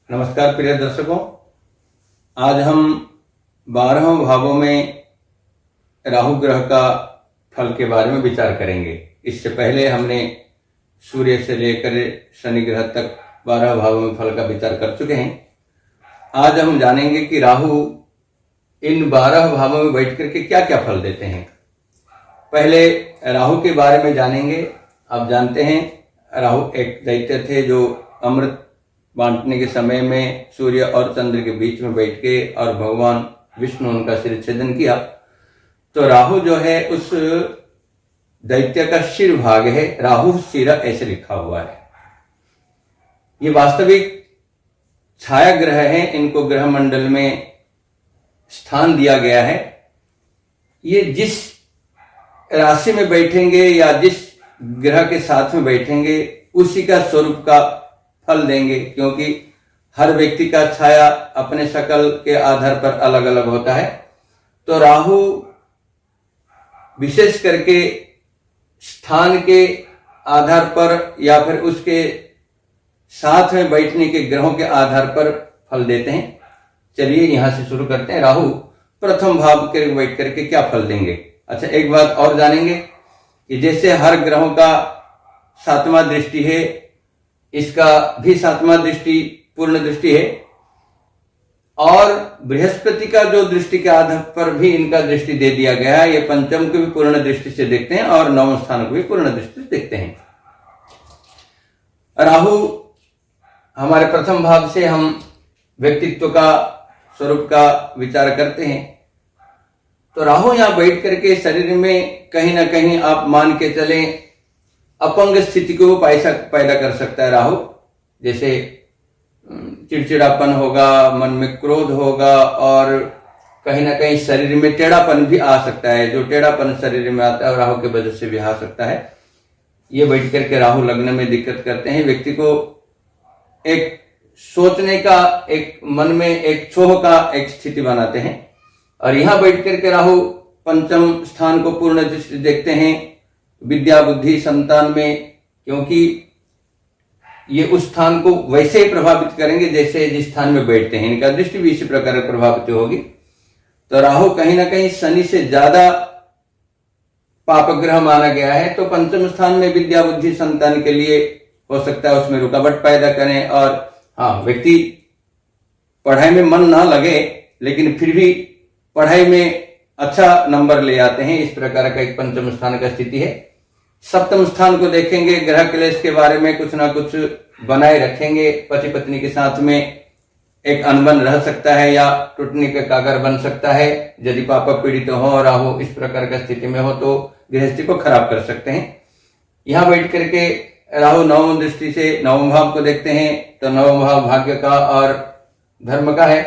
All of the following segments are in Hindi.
नमस्कार प्रिय दर्शकों, आज हम 12 भावों में राहु ग्रह का फल के बारे में विचार करेंगे। इससे पहले हमने सूर्य से लेकर शनि ग्रह तक 12 भावों में फल का विचार कर चुके हैं। आज हम जानेंगे कि राहु इन 12 भावों में बैठ करके क्या क्या फल देते हैं। पहले राहु के बारे में जानेंगे। आप जानते हैं राहु एक दैत्य थे जो अमृत बांटने के समय में सूर्य और चंद्र के बीच में बैठ के और भगवान विष्णु उनका सिर छेदन किया। तो राहु जो है उस दैत्य का शिर भाग है। राहु शिरा ऐसे लिखा हुआ है। ये वास्तविक छाया ग्रह है। इनको ग्रह मंडल में स्थान दिया गया है। ये जिस राशि में बैठेंगे या जिस ग्रह के साथ में बैठेंगे उसी का स्वरूप का फल देंगे, क्योंकि हर व्यक्ति का छाया अपने शकल के आधार पर अलग अलग होता है। तो राहु विशेष करके स्थान के आधार पर या फिर उसके साथ में बैठने के ग्रहों के आधार पर फल देते हैं। चलिए यहां से शुरू करते हैं। राहु प्रथम भाव के बैठ करके क्या फल देंगे। अच्छा, एक बात और जानेंगे कि जैसे हर ग्रहों का 7वां दृष्टि है, इसका भी 7वां दृष्टि पूर्ण दृष्टि है, और बृहस्पति का जो दृष्टि के आधार पर भी इनका दृष्टि दे दिया गया है। ये पंचम को भी पूर्ण दृष्टि से देखते हैं और 9वें स्थान को भी पूर्ण दृष्टि से देखते हैं। राहु हमारे प्रथम भाव से हम व्यक्तित्व का स्वरूप का विचार करते हैं। तो राहु यहां बैठ करके शरीर में कहीं ना कहीं आप मान के चलें अपंग स्थिति को पैदा कर सकता है। राहु जैसे चिड़चिड़ापन होगा, मन में क्रोध होगा और कहीं ना कहीं शरीर में टेढ़ापन भी आ सकता है। जो टेढ़ापन शरीर में आता है राहु की वजह से भी आ सकता है। ये बैठ करके राहु लग्न में दिक्कत करते हैं। व्यक्ति को एक सोचने का, एक मन में एक क्षोभ का एक स्थिति बनाते हैं। और यहां बैठ करके राहु पंचम स्थान को पूर्ण दृष्टि देखते हैं विद्या बुद्धि संतान में, क्योंकि ये उस स्थान को वैसे ही प्रभावित करेंगे जैसे जिस स्थान में बैठते हैं। इनका दृष्टि भी इसी प्रकार प्रभावित होगी। तो राहु कहीं ना कहीं शनि से ज्यादा पाप ग्रह माना गया है। तो पंचम स्थान में विद्या बुद्धि संतान के लिए हो सकता है उसमें रुकावट पैदा करें। और हाँ, व्यक्ति पढ़ाई में मन ना लगे लेकिन फिर भी पढ़ाई में अच्छा नंबर ले आते हैं। इस प्रकार का एक पंचम स्थान का स्थिति है। सप्तम स्थान को देखेंगे, ग्रह क्लेश के बारे में कुछ ना कुछ बनाए रखेंगे। पति पत्नी के साथ में एक अनबन रह सकता है या टूटने का कागर बन सकता है। यदि पापा पीड़ित हो, राहु इस प्रकार का स्थिति में हो तो गृहस्थी को खराब कर सकते हैं। यहां बैठ करके राहु 9वीं दृष्टि से 9वें भाव को देखते हैं। तो 9वां भाव भाग्य का और धर्म का है।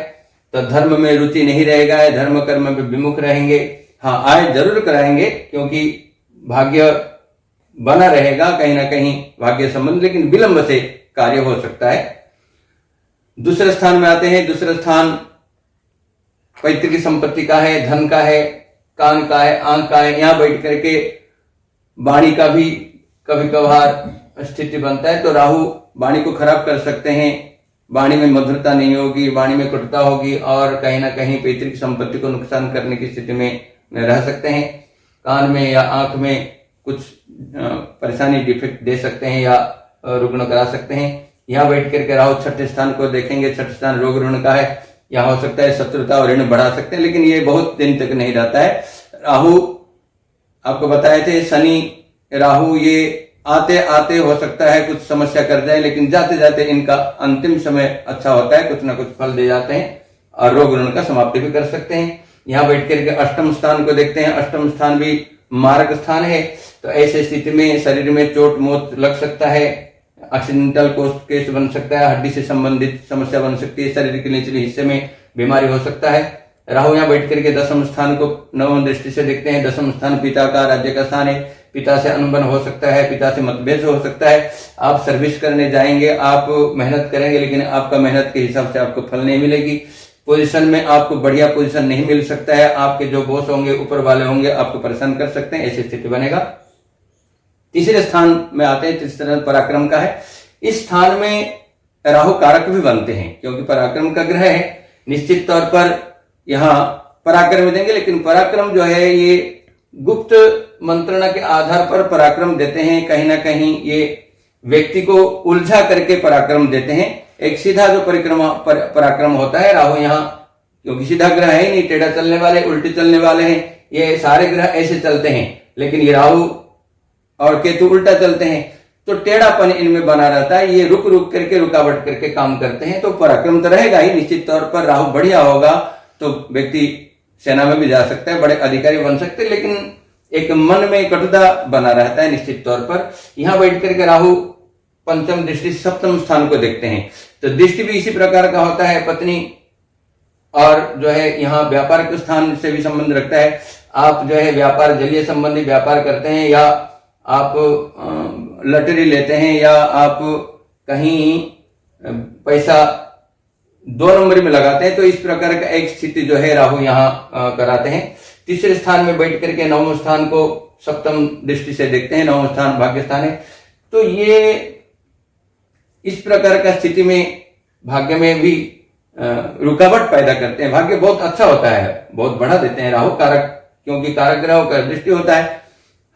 तो धर्म में रुचि नहीं रहेगा, धर्म कर्म में विमुख रहेंगे। हाँ, आय जरूर कराएंगे क्योंकि भाग्य बना रहेगा कहीं ना कहीं भाग्य संबंध, लेकिन विलंब से कार्य हो सकता है। दूसरे स्थान में आते हैं। दूसरा स्थान पैतृक संपत्ति का है, धन का है, कान का है, आंख का है। यहां बैठ करके वाणी का भी कभी कभार स्थिति बनता है। तो राहु वाणी को खराब कर सकते हैं। वाणी में मधुरता नहीं होगी, वाणी में कटुता होगी और कहीं ना कहीं पैतृक संपत्ति को नुकसान करने की स्थिति में रह सकते हैं। कान में या आंख में कुछ परेशानी डिफेक्ट दे सकते हैं या रुग्ण करा सकते हैं। यहाँ बैठ करके राहु छठे स्थान को देखेंगे। छठे स्थान रोग ऋण का है। यहाँ हो सकता है शत्रुता और ऋण बढ़ा सकते हैं, लेकिन ये बहुत दिन तक नहीं रहता है। राहु आपको बताए थे, शनि राहु ये आते आते हो सकता है कुछ समस्या कर जाए, लेकिन जाते जाते इनका अंतिम समय अच्छा होता है, कुछ ना कुछ फल दे जाते हैं और रोग ऋण का समाप्ति भी कर सकते हैं। यहाँ बैठ करके अष्टम स्थान को देखते हैं। अष्टम स्थान भी मारक स्थान है। तो ऐसे स्थिति में शरीर में चोट मोच लग सकता है, एक्सीडेंटल केस बन सकता है, हड्डी से संबंधित समस्या बन सकती है, शरीर के निचले हिस्से में बीमारी हो सकता है। राहु यहाँ बैठ करके 10वें स्थान को 9वीं दृष्टि से देखते हैं। 10वां स्थान पिता का, राज्य का स्थान है। पिता से अनबन हो सकता है, पिता से मतभेद हो सकता है। आप सर्विस करने जाएंगे, आप मेहनत करेंगे, लेकिन आपका मेहनत के हिसाब से आपको फल नहीं मिलेगी। पोजीशन में आपको बढ़िया पोजीशन नहीं मिल सकता है। आपके जो बॉस होंगे, ऊपर वाले होंगे, आपको परेशान कर सकते हैं। ऐसी स्थिति बनेगा। तीसरे स्थान में आते हैं। तीसरा पराक्रम का है। इस स्थान में राहु कारक भी बनते हैं, क्योंकि पराक्रम का ग्रह है। निश्चित तौर पर यहाँ पराक्रम देंगे, लेकिन पराक्रम जो है ये गुप्त मंत्रणा के आधार पर पराक्रम देते हैं। कहीं ना कहीं ये व्यक्ति को उलझा करके पराक्रम देते हैं। एक सीधा जो पराक्रम होता है, राहु यहाँ क्योंकि सीधा ग्रह है ही नहीं, टेढ़ा चलने वाले, उल्टे चलने वाले हैं, ये सारे ग्रह ऐसे चलते हैं, लेकिन ये राहु और केतु उल्टा चलते हैं, तो टेढ़ापन इनमें बना रहता है। ये रुक रुक करके, रुकावट करके काम करते हैं, तो पराक्रम तो रहेगा ही। निश्चित तौर पर राहु बढ़िया होगा तो व्यक्ति सेना में भी जा सकता है, बड़े अधिकारी बन सकते हैं, लेकिन एक मन में कटुता बना रहता है निश्चित तौर पर। यहां बैठ करके राहु पंचम दृष्टि सप्तम स्थान को देखते हैं, तो दृष्टि भी इसी प्रकार का होता है। पत्नी और जो है यहाँ व्यापार के स्थान से भी संबंध रखता है। आप जो है व्यापार, जलीय संबंधी व्यापार करते हैं, या आप लॉटरी लेते हैं, या आप कहीं पैसा 2 नंबर में लगाते हैं, तो इस प्रकार का एक स्थिति जो है राहु यहाँ कराते हैं। तीसरे स्थान में बैठ करके नवम स्थान को सप्तम दृष्टि से देखते हैं, नवम स्थान भाग्य स्थान है, तो ये इस प्रकार का स्थिति में भाग्य में भी रुकावट पैदा करते हैं। भाग्य बहुत अच्छा होता है, बहुत बढ़ा देते हैं राहु कारक, क्योंकि कारक ग्रह का दृष्टि होता है।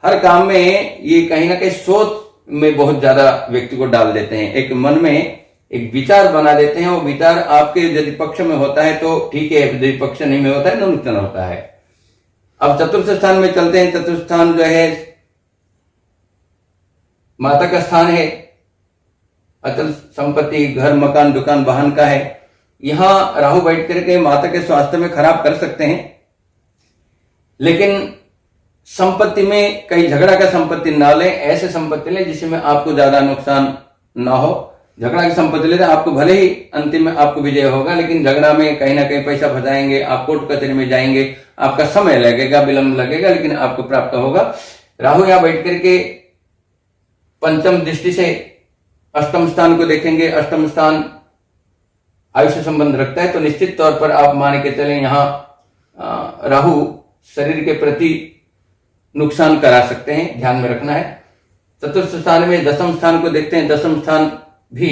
हर काम में ये कहीं ना कहीं सोच में बहुत ज्यादा व्यक्ति को डाल देते हैं, एक मन में एक विचार बना देते हैं। वो विचार आपके यदि पक्ष में होता है तो ठीक है, यदि पक्ष नहीं में होता है तो नुकसान होता है। अब चतुर्थ स्थान में चलते हैं। चतुर्थ स्थान जो है माता का स्थान है, अचल संपत्ति, घर, मकान, दुकान, वाहन का है। यहां राहु बैठ करके माता के स्वास्थ्य में खराब कर सकते हैं, लेकिन संपत्ति में कहीं झगड़ा का संपत्ति ना लें, ऐसे संपत्ति लें जिसमें आपको ज्यादा नुकसान ना हो। झगड़ा की संपत्ति लेते आपको भले ही अंतिम में आपको विजय होगा, लेकिन झगड़ा में कहीं ना कहीं पैसा फंसाएंगे, आप कोर्ट कचहरी में जाएंगे, आपका समय लगेगा, विलंब लगेगा, लेकिन आपको प्राप्त होगा। राहु यहां बैठ करके पंचम दृष्टि से अष्टम स्थान को देखेंगे। अष्टम स्थान आयुष संबंध रखता है, तो निश्चित तौर पर आप मान के चलें यहां राहु शरीर के प्रति नुकसान करा सकते हैं, ध्यान में रखना है। चतुर्थ स्थान में दसम स्थान को देखते हैं। दसम स्थान भी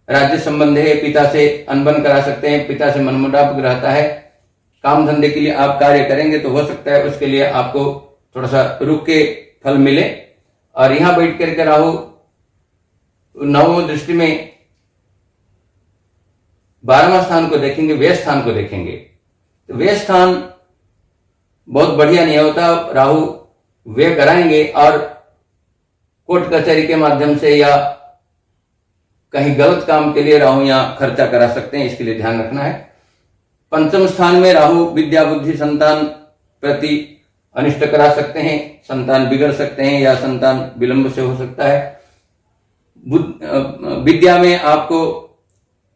राज्य संबंध है, पिता से अनबन करा सकते हैं, पिता से मनमुटाव रहता है। काम धंधे के लिए आप कार्य करेंगे तो हो सकता है उसके लिए आपको थोड़ा सा रुक के फल मिले। और यहां बैठ करके राहु नवम दृष्टि में 12वां स्थान को देखेंगे, व्यय स्थान को देखेंगे। तो व्यय स्थान बहुत बढ़िया नहीं होता, राहु व्यय कराएंगे और कोर्ट कचहरी के माध्यम से या कहीं गलत काम के लिए राहु यहां खर्चा करा सकते हैं, इसके लिए ध्यान रखना है। पंचम स्थान में राहु विद्या, बुद्धि, संतान प्रति अनिष्ट करा सकते हैं, संतान बिगड़ सकते हैं या संतान विलंब से हो सकता है। विद्या में आपको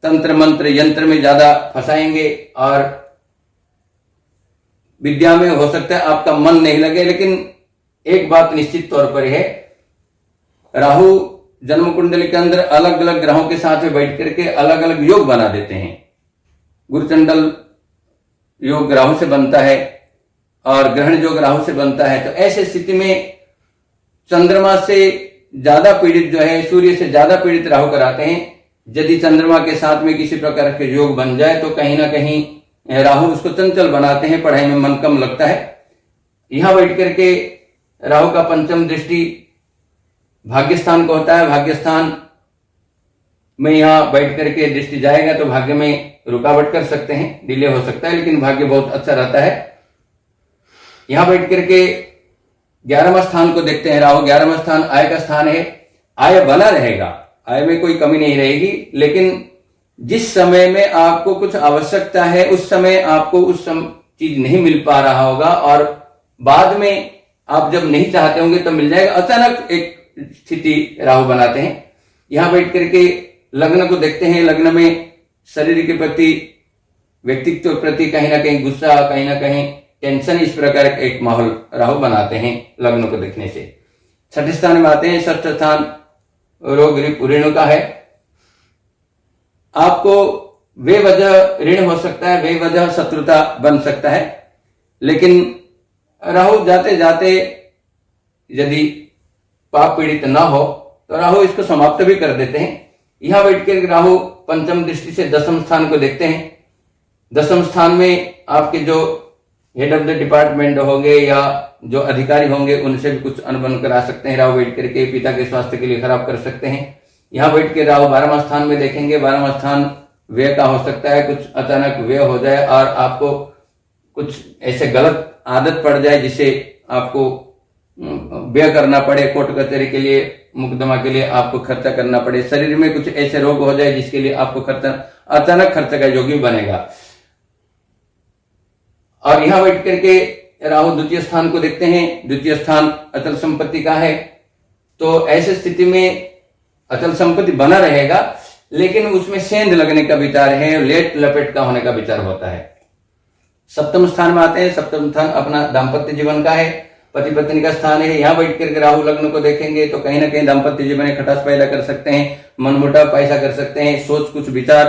तंत्र मंत्र यंत्र में ज्यादा फंसाएंगे और विद्या में हो सकता है आपका मन नहीं लगे। लेकिन एक बात निश्चित तौर पर है, राहु जन्म कुंडली के अंदर अलग अलग ग्रहों के साथ में बैठ करके अलग अलग योग बना देते हैं। गुरुचंडल योग राहु से बनता है और ग्रहण योग राहु से बनता है। तो ऐसे स्थिति में चंद्रमा से ज्यादा पीड़ित जो है, सूर्य से ज्यादा पीड़ित राहु कराते हैं। यदि चंद्रमा के साथ में किसी प्रकार के योग बन जाए तो कहीं ना कहीं राहु उसको चंचल बनाते हैं, पढ़ाई में मन कम लगता है। यहां बैठ करके राहु का पंचम दृष्टि भाग्य स्थान को होता है। भाग्य स्थान में यहां बैठ करके दृष्टि जाएगा तो भाग्य में रुकावट कर सकते हैं, डिले हो सकता है, लेकिन भाग्य बहुत अच्छा रहता है। यहां बैठ करके 11वां स्थान को देखते हैं। राहु 11वां स्थान आय का स्थान है। आय बना रहेगा, आय में कोई कमी नहीं रहेगी, लेकिन जिस समय में आपको कुछ आवश्यकता है उस समय आपको उस चीज नहीं मिल पा रहा होगा और बाद में आप जब नहीं चाहते होंगे तब मिल जाएगा। अचानक एक स्थिति राहु बनाते हैं। यहां बैठ करके लग्न को देखते हैं। लग्न में शरीर के प्रति, व्यक्तित्व प्रति कहीं ना कहीं गुस्सा, कहीं ना कहीं टेंशन, इस प्रकार एक माहौल राहु बनाते हैं लग्न को देखने से। छठे स्थान में आते हैं। षष्ठ स्थान रोग ऋण का है। आपको बेवजह ऋण हो सकता है, बेवजह शत्रुता बन सकता है, लेकिन राहु जाते जाते यदि पाप पीड़ित ना हो तो राहु इसको समाप्त भी कर देते हैं। यहाँ बैठ कर राहु पंचम दृष्टि से दसम स्थान को देखते हैं। दसम स्थान में आपके जो हेड ऑफ द डिपार्टमेंट होंगे या जो अधिकारी होंगे उनसे भी कुछ अनबन करा सकते हैं। राहु बैठ करके पिता के स्वास्थ्य के लिए खराब कर सकते हैं। यहाँ बैठ के राहु 12वां स्थान में देखेंगे। 12वां स्थान व्यय का हो सकता है, कुछ अचानक व्यय हो जाए और आपको कुछ ऐसे गलत आदत पड़ जाए जिससे आपको व्यय करना पड़े, कोर्ट कचहरी के लिए, मुकदमा के लिए आपको खर्चा करना पड़े, शरीर में कुछ ऐसे रोग हो जाए जिसके लिए आपको खर्चा, अचानक खर्च का योगी बनेगा। और यहां बैठ करके राहु द्वितीय स्थान को देखते हैं। द्वितीय स्थान अचल संपत्ति का है, तो ऐसी स्थिति में अचल संपत्ति बना रहेगा लेकिन उसमें सेंध लगने का विचार है, लेट लपेट का होने का विचार होता है। सप्तम स्थान में आते हैं। सप्तम स्थान अपना दाम्पत्य जीवन का है, पति पत्नी का स्थान है। यहाँ बैठ करके राहु लग्न को देखेंगे तो कहीं ना कहीं दाम्पत्य जीवन में खटास पैदा कर सकते हैं, मनमुटाव पैदा कर सकते हैं, सोच कुछ विचार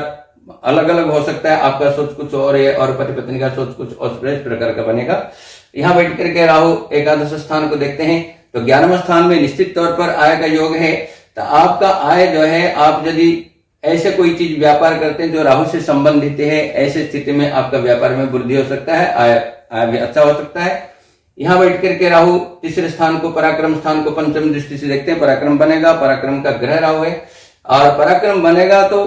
अलग अलग हो सकता है, आपका सोच कुछ और है और पति पत्नी का सोच कुछ और इस प्रकार का बनेगा। यहाँ बैठ करके राहु एकादश स्थान को देखते हैं तो 11वें स्थान में निश्चित तौर पर आय का योग है। तो आपका आय जो है, आप यदि ऐसे कोई चीज व्यापार करते हैं जो राहु से संबंधित है, ऐसे स्थिति में आपका व्यापार में वृद्धि हो सकता है, आय भी अच्छा हो सकता है। यहाँ बैठ करके राहु तीसरे स्थान को, पराक्रम स्थान को पंचम दृष्टि से देखते हैं। पराक्रम बनेगा, पराक्रम का ग्रह राहु है और पराक्रम बनेगा तो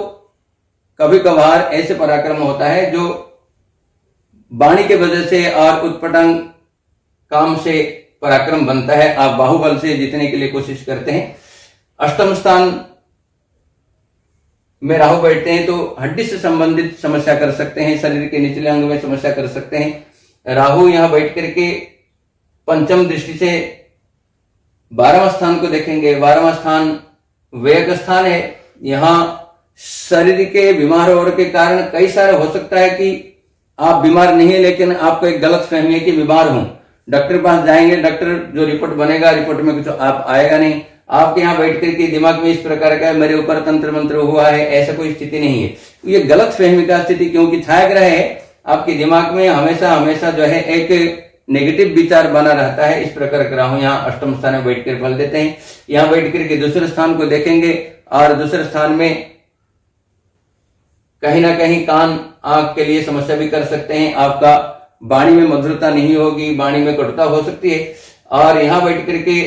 कभी कभार ऐसे पराक्रम होता है जो वाणी के वजह से और उत्पटांग काम से पराक्रम बनता है। आप बाहुबल से जीतने के लिए कोशिश करते हैं। अष्टम स्थान में राहु बैठते हैं तो हड्डी से संबंधित समस्या कर सकते हैं, शरीर के निचले अंग में समस्या कर सकते हैं। राहु यहां बैठ करके पंचम दृष्टि से 12वां स्थान को देखेंगे। 12वां स्थान व्यय का स्थान है। यहां शरीर के बीमार होने के कारण कई सारे हो सकता है कि आप बीमार नहीं है लेकिन आपको एक गलत फहमी है कि बीमार हूं। डॉक्टर के पास जाएंगे, डॉक्टर जो रिपोर्ट बनेगा, रिपोर्ट में कुछ आप आएगा नहीं। आपके यहाँ बैठ करके दिमाग में इस प्रकार का मेरे ऊपर तंत्र मंत्र हुआ है, ऐसा कोई स्थिति नहीं है। ये गलत फहमी का स्थिति, क्योंकि छाया ग्रह है, आपके दिमाग में हमेशा हमेशा जो है एक नेगेटिव विचार बना रहता है। इस प्रकार का राहु यहाँ अष्टम स्थान में बैठ कर फल देते हैं। यहाँ बैठ करके दूसरे स्थान को देखेंगे और दूसरे स्थान में कहीं ना कहीं कान आंख के लिए समस्या भी कर सकते हैं। आपका वाणी में मधुरता नहीं होगी, वाणी में कटुता हो सकती है। और यहाँ बैठ करके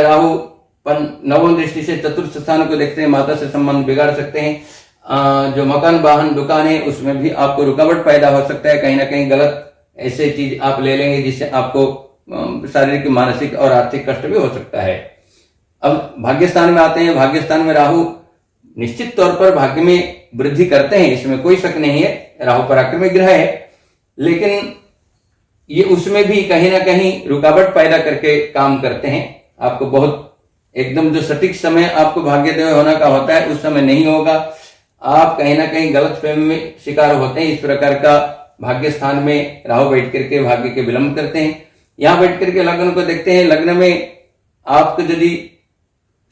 राहु नवम दृष्टि से चतुर्थ स्थान को देखते हैं। माता से संबंध बिगाड़ सकते हैं। जो मकान वाहन दुकान है उसमें भी आपको रुकावट पैदा हो सकता है। कहीं ना कहीं गलत ऐसे चीज आप ले लेंगे जिससे आपको शारीरिक, मानसिक और आर्थिक कष्ट भी हो सकता है। अब भाग्य स्थान में आते हैं। भाग्य स्थान में राहु निश्चित तौर पर भाग्य में वृद्धि करते हैं, इसमें कोई शक नहीं है। राहु पराक्रमी ग्रह है लेकिन ये उसमें भी कहीं ना कहीं रुकावट पैदा करके काम करते हैं। आपको बहुत एकदम जो सटीक समय आपको भाग्योदय होना का होता है उस समय नहीं होगा। आप कहीं ना कहीं गलत फहमी में शिकार होते हैं। इस प्रकार का भाग्य स्थान में राहु बैठ करके भाग्य के विलंब करते हैं। यहां बैठ करके लग्न को देखते हैं। लग्न में आपको यदि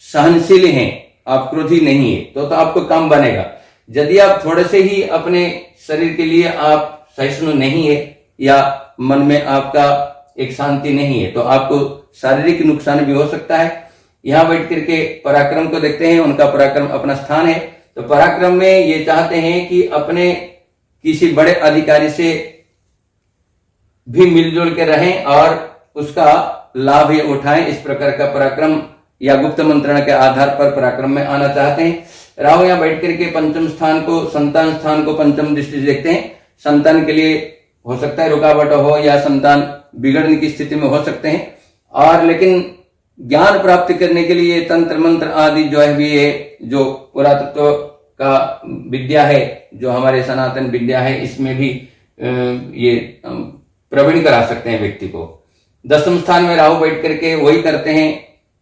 सहनशील हैं, आप क्रोधी नहीं है तो आपको काम बनेगा। यदि आप थोड़े से ही अपने शरीर के लिए आप सहिष्णु नहीं है या मन में आपका एक शांति नहीं है तो आपको शारीरिक नुकसान भी हो सकता है। यहां बैठ करके पराक्रम को देखते हैं। उनका पराक्रम अपना स्थान है तो पराक्रम में ये चाहते हैं कि अपने किसी बड़े अधिकारी से भी मिलजुल के रहें और उसका लाभ ये उठाएं। इस प्रकार का पराक्रम या गुप्त मंत्रणा के आधार पर पराक्रम में आना चाहते हैं। राहु यहाँ बैठ करके पंचम स्थान को, संतान स्थान को पंचम दृष्टि से देखते हैं। संतान के लिए हो सकता है रुकावट हो या संतान बिगड़ने की स्थिति में हो सकते हैं। और लेकिन ज्ञान प्राप्त करने के लिए तंत्र मंत्र आदि जो है भी ये जो पुरातत्व का विद्या है, जो हमारे सनातन विद्या है, इसमें भी ये प्रवीण करा सकते हैं व्यक्ति को। दसम स्थान में राहु बैठ करके वही करते हैं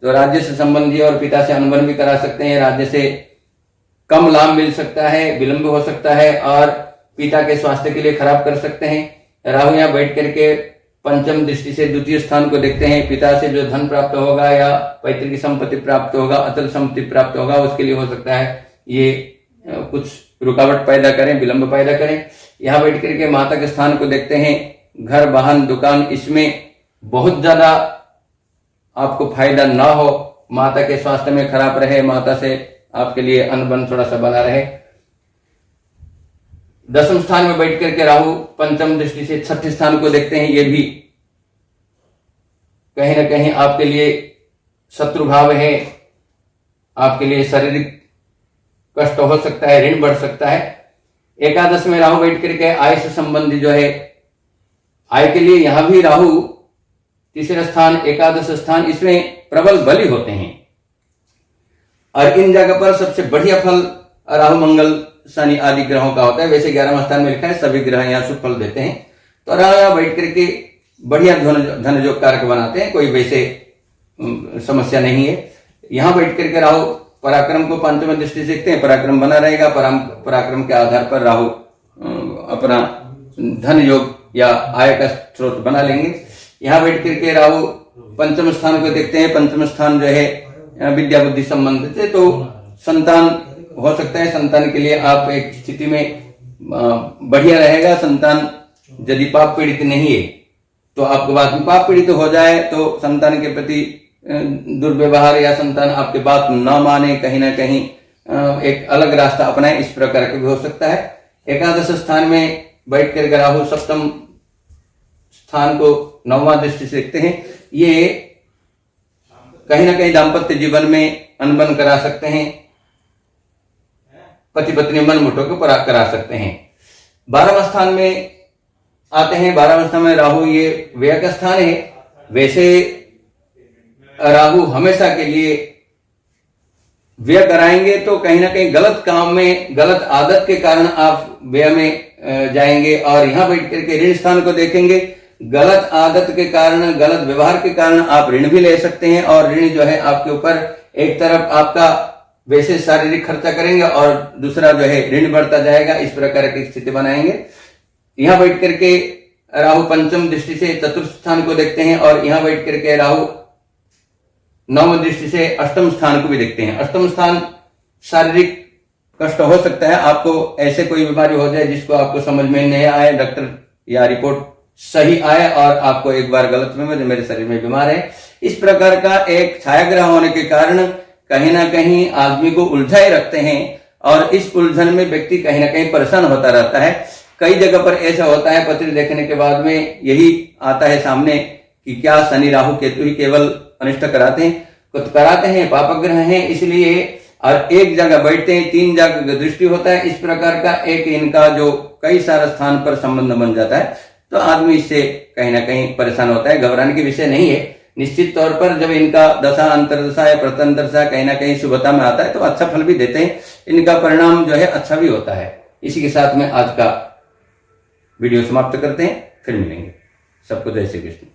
तो राज्य से संबंधी और पिता से अनबन भी करा सकते हैं। राज्य से कम लाभ मिल सकता है, विलंब हो सकता है और पिता के स्वास्थ्य के लिए खराब कर सकते हैं। राहु यहाँ बैठ करके पंचम दृष्टि से द्वितीय स्थान को देखते हैं। पिता से जो धन प्राप्त होगा या पैतृक संपत्ति प्राप्त होगा, अचल संपत्ति प्राप्त होगा, उसके लिए हो सकता है ये कुछ रुकावट पैदा करें, विलंब पैदा करें। यहाँ बैठ करके माता के स्थान को देखते हैं। घर, वाहन, दुकान, इसमें बहुत ज्यादा आपको फायदा ना हो, माता के स्वास्थ्य में खराब रहे, माता से आपके लिए अनबन थोड़ा सा बना रहे। दसम स्थान में बैठ करके राहु पंचम दृष्टि से छठे स्थान को देखते हैं। ये भी कहीं ना कहीं आपके लिए शत्रु भाव है, आपके लिए शारीरिक कष्ट हो सकता है, ऋण बढ़ सकता है। एकादश में राहु बैठ करके आय से संबंधी जो है आय के लिए यहां भी राहु तीसरा स्थान, एकादश स्थान, इसमें प्रबल बली होते हैं। और इन जगह पर सबसे बढ़िया फल राहु मंगल शनि आदि ग्रहों का होता है। वैसे 11वें स्थान में लिखा है सभी ग्रह यहाँ शुभ फल देते हैं। तो राहु यहाँ बैठ करके बढ़िया धन योग कारक बनाते हैं, कोई वैसे समस्या नहीं है। यहाँ बैठ करके राहु पराक्रम को पंचम दृष्टि से देखते हैं, पराक्रम बना रहेगा। पराक्रम के आधार पर राहु अपना धन योग या आय का स्रोत बना लेंगे। यहाँ बैठ करके राहु पंचम स्थान को देखते हैं। पंचम स्थान जो है विद्या बुद्धि संबंधित है, तो संतान हो सकता है। संतान के लिए आप एक स्थिति में बढ़िया रहेगा। संतान यदि पाप पीड़ित नहीं है तो आपको बाद में पाप पीड़ित हो जाए तो संतान के प्रति दुर्व्यवहार या संतान आपके बात न माने, कहीं ना कहीं एक अलग रास्ता अपनाए, इस प्रकार का भी हो सकता है। एकादश स्थान में बैठ कर राहु सप्तम स्थान को 9वां दृष्टि से देखते हैं। ये कहीं ना कहीं दाम्पत्य जीवन में अनबन करा सकते हैं, पति पत्नी मन मुठों को पराग करा सकते हैं। 12वें स्थान में आते हैं। 12वें स्थान में राहु ये व्यय का स्थान है। वैसे राहु हमेशा के लिए व्यय कराएंगे, तो कहीं ना कहीं गलत काम में, गलत आदत के कारण आप व्यय में जाएंगे। और यहां बैठ करके ऋण स्थान को देखेंगे। गलत आदत के कारण, गलत व्यवहार के कारण आप ऋण भी ले सकते हैं। और ऋण जो है आपके ऊपर एक तरफ आपका वैसे शारीरिक खर्चा करेंगे और दूसरा जो है ऋण बढ़ता जाएगा, इस प्रकार की स्थिति बनाएंगे। यहां बैठ करके राहु पंचम दृष्टि से चतुर्थ स्थान को देखते हैं। और यहां बैठ करके राहु 9वीं दृष्टि से अष्टम स्थान को भी देखते हैं। अष्टम स्थान शारीरिक कष्ट हो सकता है। आपको ऐसे कोई बीमारी हो जाए जिसको आपको समझ में नहीं आए, डॉक्टर या रिपोर्ट सही आए और आपको एक बार गलत में मेरे शरीर में बीमार है, इस प्रकार का एक छायाग्रह होने के कारण कहीं ना कहीं आदमी को उलझाए रखते हैं। और इस उलझन में व्यक्ति कहीं ना कहीं परेशान होता रहता है। कई जगह पर ऐसा होता है, पत्र देखने के बाद में यही आता है सामने कि क्या शनि राहु केतु ही केवल अनिष्ट कराते हैं, कुछ कराते हैं, पापग्रह हैं, इसलिए और एक जगह बैठते हैं, 3 जगह दृष्टि होता है, इस प्रकार का एक इनका जो कई सारे स्थान पर संबंध बन जाता है, तो आदमी इससे कहीं ना कहीं परेशान होता है। घबराने के विषय नहीं है। निश्चित तौर पर जब इनका दशा अंतरदशा या प्रतंतरदशा कहीं ना कहीं शुभता में आता है तो अच्छा फल भी देते हैं, इनका परिणाम जो है अच्छा भी होता है। इसी के साथ में आज का वीडियो समाप्त करते हैं, फिर मिलेंगे। सबको जय श्री कृष्ण।